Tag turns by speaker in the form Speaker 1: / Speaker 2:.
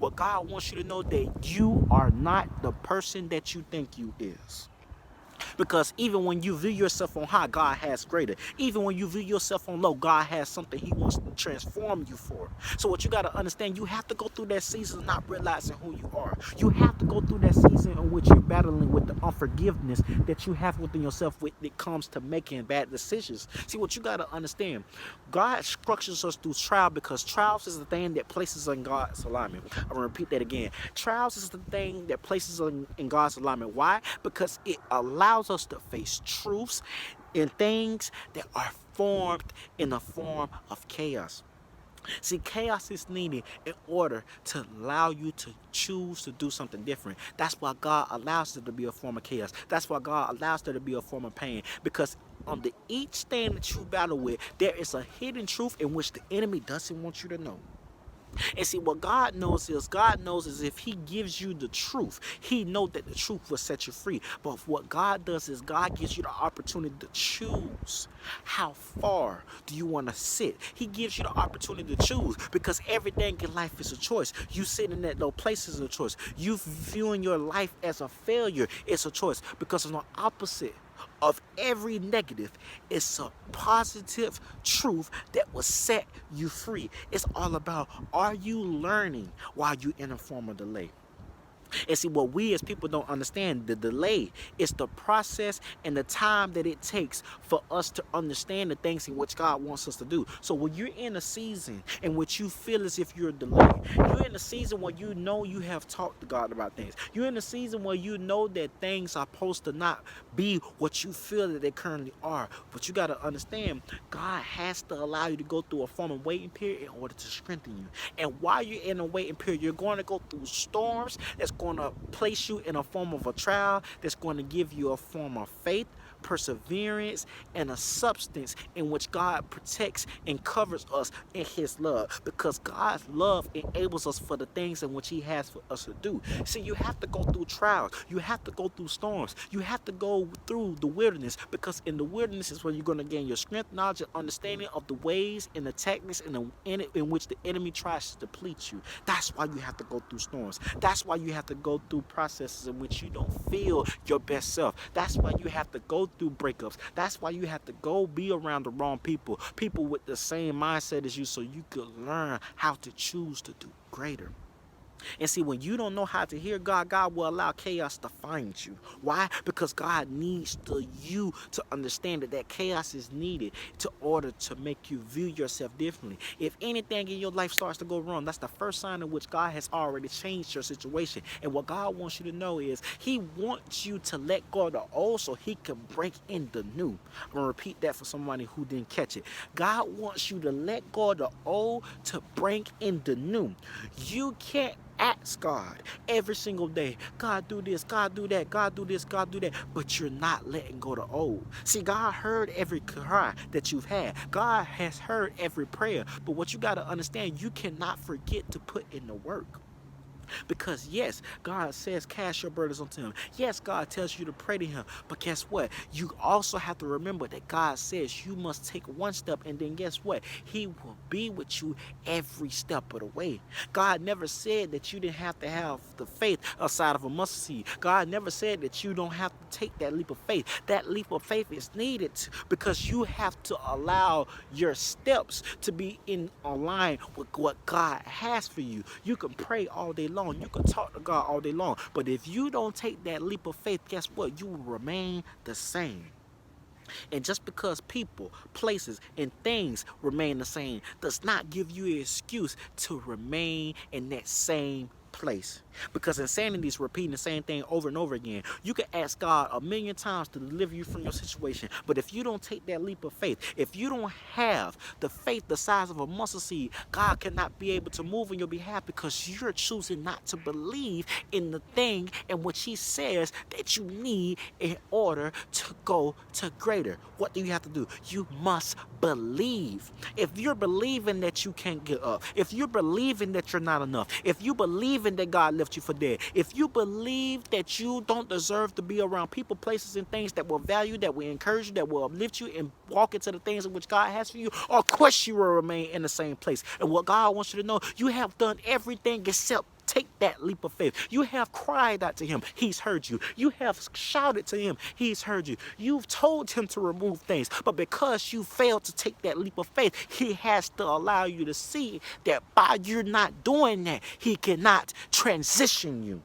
Speaker 1: What God wants you to know that you are not the person that you think you is. Because even when you view yourself on high, God has greater. Even when you view yourself on low, God has something He wants to transform you for. So what you got to understand, you have to go through that season not realizing who you are. You have to go through that season in which you're battling with the unforgiveness that you have within yourself when it comes to making bad decisions. See, what you got to understand, God structures us through trial because trials is the thing that places us in God's alignment. I'm going to repeat that again. Trials is the thing that places us in God's alignment. Why? Because it allows us to face truths and things that are formed in the form of chaos. See, chaos is needed in order to allow you to choose to do something different. That's why God allows there to be a form of chaos. That's why God allows there to be a form of pain. Because under each stand that you battle with, there is a hidden truth in which the enemy doesn't want you to know. And see, what God knows is if He gives you the truth, He knows that the truth will set you free. But what God does is God gives you the opportunity to choose how far do you want to sit. He gives you the opportunity to choose because everything in life is a choice. You sitting in that low place is a choice. You viewing your life as a failure is a choice because it's the opposite of every negative. It's a positive truth that will set you free. It's all about, are you learning while you in a form of delay? And see, what we as people don't understand, the delay is the process and the time that it takes for us to understand the things in which God wants us to do. So when you're in a season in which you feel as if you're delayed, you're in a season where you know you have talked to God about things. You're in a season where you know that things are supposed to not be what you feel that they currently are. But you got to understand, God has to allow you to go through a form of waiting period in order to strengthen you. And while you're in a waiting period, you're going to go through storms that's going to place you in a form of a trial that's going to give you a form of faith, perseverance, and a substance in which God protects and covers us in His love, because God's love enables us for the things in which He has for us to do. See, you have to go through trials, you have to go through storms, you have to go through the wilderness, because in the wilderness is where you're going to gain your strength, knowledge, and understanding of the ways and the techniques in which the enemy tries to deplete you. That's why you have to go through storms. That's why you have to go through processes in which you don't feel your best self. That's why you have to go through breakups. That's why you have to go be around the wrong people, people with the same mindset as you, so you could learn how to choose to do greater. And see, when you don't know how to hear God, God will allow chaos to find you. Why? Because God needs you to understand that chaos is needed to order to make you view yourself differently. If anything in your life starts to go wrong, that's the first sign in which God has already changed your situation. And what God wants you to know is He wants you to let go of the old so He can break in the new. I'm going to repeat that for somebody who didn't catch it. God wants you to let go of the old to break in the new. You can't ask God every single day, God do this, God do that, God do this, God do that, but you're not letting go to old. See, God heard every cry that you've had. God has heard every prayer. But what you got to understand, you cannot forget to put in the work. Because yes, God says cast your burdens onto Him. Yes, God tells you to pray to Him. But guess what? You also have to remember that God says you must take one step, and then guess what? He will be with you every step of the way. God never said that you didn't have to have the faith outside of a mustard seed. God never said that you don't have to take that leap of faith. That leap of faith is needed because you have to allow your steps to be in line with what God has for you. You can pray all day long. You can talk to God all day long. But if you don't take that leap of faith, guess what? You will remain the same. And just because people, places, and things remain the same does not give you an excuse to remain in that same place. Because insanity is repeating the same thing over and over again. You can ask God a million times to deliver you from your situation, but if you don't take that leap of faith, if you don't have the faith the size of a mustard seed, God cannot be able to move on your behalf because you're choosing not to believe in the thing in which He says that you need in order to go to greater. What do you have to do? You must believe. If you're believing that you can't get up, if you're believing that you're not enough, if you believing that God left you for dead, if you believe that you don't deserve to be around people, places, and things that will value, that will encourage you, that will uplift you and walk into the things in which God has for you, of course you will remain in the same place. And what God wants you to know, you have done everything except take that leap of faith. You have cried out to him. He's heard you. You have shouted to him. He's heard you. You've told him to remove things. But because you failed to take that leap of faith, he has to allow you to see that by you're not doing that, he cannot transition you.